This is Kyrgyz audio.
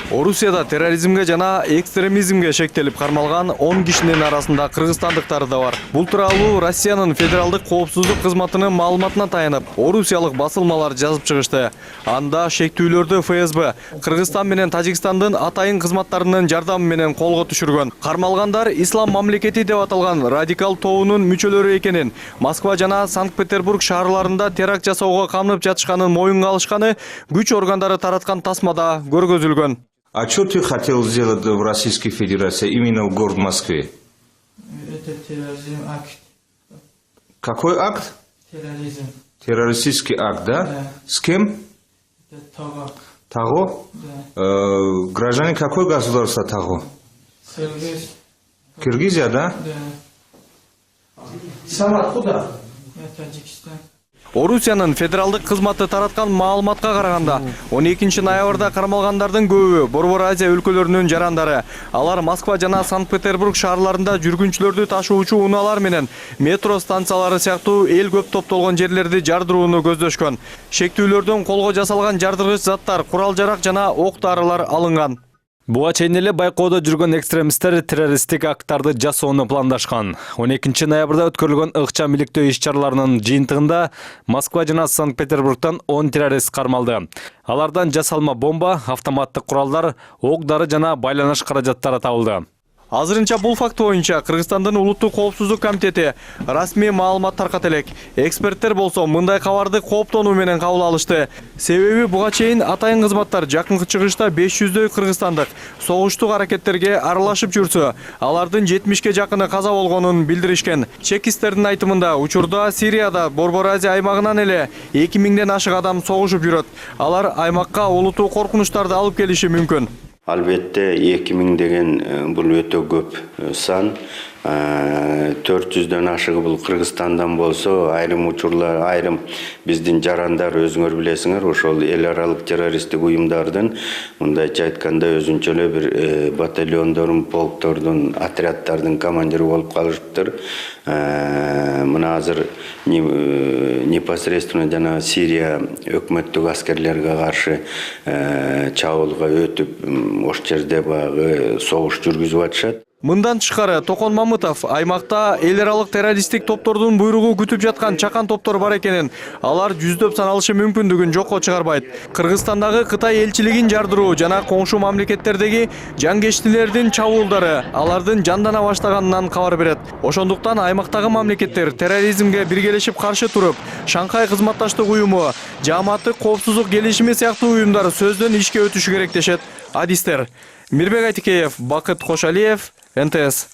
Орусияда терроризмге жана экстремизмге шектелип кармалган 10 кишинин арасында кыргызстандыктары да бар. Бул тууралуу Россиянын федералдык коопсуздук кызматынын маалыматына таянып, орусиялык басылмалар жазып чыгышты. Анда шектүүлөрдү ФСБ Кыргызстан менен Тажикстандын атайын кызматтарынын жардамы менен колго түшүргөн. Кармалгандар ислам мамлекети деп аталган радикал тобунун мүчөлөрү экенин, Москва жана Санкт-Петербург шаарларында теракт жасоого камынып жатышканын моюнга алышканы күч органдары тараткан тасмада көргөзүлгөн. А что ты хотел сделать в Российской Федерации, именно в город Москве? Это терроризм акт. Какой акт? Терроризм. Террористический акт, да? Да. С кем? Это того. Того? Да. Гражданин какой государства того? Кыргыз. Киргизия, да? Да. Сам откуда? Я Таджикистан. Орусиянын федералдык кызматы тараткан маалыматка караганда 12 ноябрда кармалгандардын көбү Борбор Азия өлкөлөрүнүн жарандары. Алар Москва жана Санкт-Петербург шаарларында жүргүнчүлөрдү ташуучу унаалар менен метро станциялары сыяктуу эл көп топтолгон жерлерди жардырууну көздөшкөн. Шектүүлөрдөн колго жасалган жардыргыч заттар, курал-жарак жана ок-дарылар алынган. Буга чейин эле байкоодо жүргөн экстремисттер террористтик акттарды жасоону пландашкан. 12 ноябрда өткөрүлгөн ыкчам иликтөө иш-чараларынын жыйынтыгында Москва жана Санкт-Петербургтан 10 террорист кармалды. Алардан жасалма бомба, автоматтык куралдар, ок-дары жана байланыш каражаттары табылды. Азырынча бул факт боюнча Кыргызстандын улуттук коопсуздук комитети расмий маалымат таркат элек. Эксперттер болсо мындай кабарды кооптонуу менен кабыл алышты. Себеби буга чейин атайын кызматтар жакынкы чыгышта 500дөй кыргызстандык согуштук аракеттерге аралашып жүрсө, алардын 70ке жакыны каза болгонун билдиришкен. Чекисттердин айтымында учурда Сирияда Борбор Азия аймагынан эле 2000ден ашык адам согушуп жүрөт. Алар аймакка олуттуу коркунучтарды алып келиши мүмкүн. Албетте 2000 деген бул өтө көп сан. 400дөн ашыгы бул Кыргызстандан болсо, айрым учурлар, айрым биздин жарандар өзүңөр билесиңер, ошол эл аралык террористтик уюмдардын мындайча айтканда өзүнчө эле бир батальондордун, полктордун, отряддардын командири болуп калышыптыр. Мына азыр непосредственно жана Сирия өкмөттүк аскерлерге каршы чабуулга өтүп, ош жерде багы согуш жүргүзүп атышат. Мындан тышкары Токон Мамытов аймакта эл аралык террористтик топтордун буйругу күтүп жаткан чакан топтор бар экенин, алар жүздөп саналышы мүмкүндүгүн жокко чыгарбайт. Кыргызстандагы Кытай элчилигин жардыруу жана коңшу мамлекеттердеги жангештилердин чабуулдары алардын жандана баштаганынан кабар берет. Ошондуктан аймактагы мамлекеттер терроризмге биргелешип каршы туруп, Шанхай кызматташтык уюму, Жааматтык коопсуздук келишими сыяктуу уюмдар сөздөн ишке өтүшү керек дешет адистер. Мирбек Айтикеев, Бакыт Кошалиев, НТС.